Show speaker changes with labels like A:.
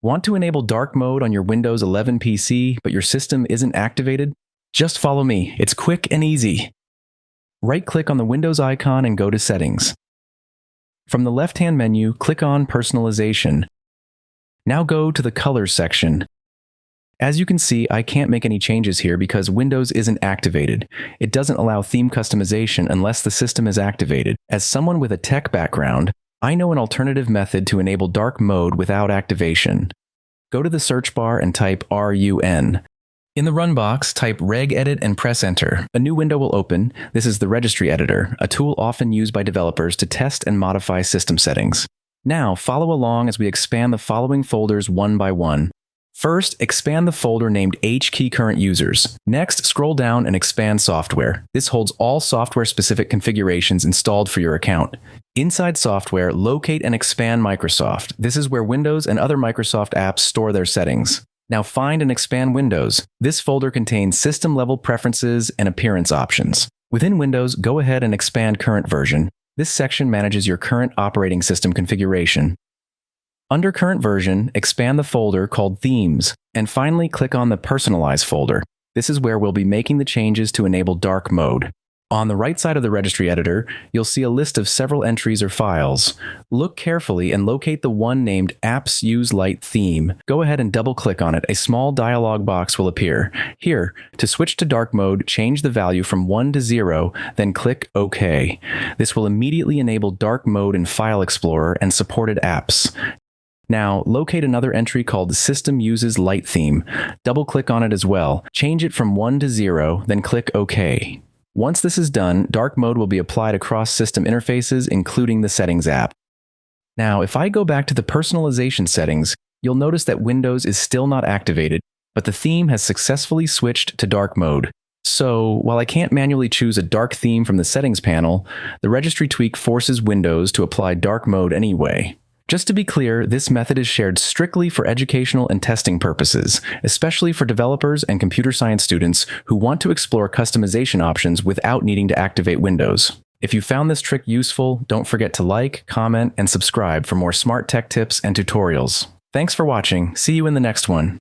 A: Want to enable dark mode on your Windows 11 PC, but your system isn't activated? Just follow me. It's quick and easy. Right-click on the Windows icon and go to Settings. From the left-hand menu, click on Personalization. Now go to the Colors section. As you can see, I can't make any changes here because Windows isn't activated. It doesn't allow theme customization unless the system is activated. As someone with a tech background, I know an alternative method to enable dark mode without activation. Go to the search bar and type RUN. In the Run box, type regedit and press Enter. A new window will open. This is the Registry editor, a tool often used by developers to test and modify system settings. Now, follow along as we expand the following folders one by one. First, expand the folder named HKeyCurrentUsers. Next, scroll down and expand Software. This holds all software-specific configurations installed for your account. Inside Software, locate and expand Microsoft. This is where Windows and other Microsoft apps store their settings. Now find and expand Windows. This folder contains system-level preferences and appearance options. Within Windows, go ahead and expand Current Version. This section manages your current operating system configuration. Under Current Version, expand the folder called Themes, and finally click on the Personalize folder. This is where we'll be making the changes to enable dark mode. On the right side of the Registry editor, you'll see a list of several entries or files. Look carefully and locate the one named Apps Use Light Theme. Go ahead and double-click on it. A small dialog box will appear. Here, to switch to dark mode, change the value from 1 to 0, then click OK. This will immediately enable dark mode in File Explorer and supported apps. Now, locate another entry called System Uses Light Theme. Double-click on it as well. Change it from 1 to 0, then click OK. Once this is done, dark mode will be applied across system interfaces, including the Settings app. Now, if I go back to the personalization settings, you'll notice that Windows is still not activated, but the theme has successfully switched to dark mode. So, while I can't manually choose a dark theme from the Settings panel, the Registry tweak forces Windows to apply dark mode anyway. Just to be clear, this method is shared strictly for educational and testing purposes, especially for developers and computer science students who want to explore customization options without needing to activate Windows. If you found this trick useful, don't forget to like, comment, and subscribe for more smart tech tips and tutorials. Thanks for watching. See you in the next one.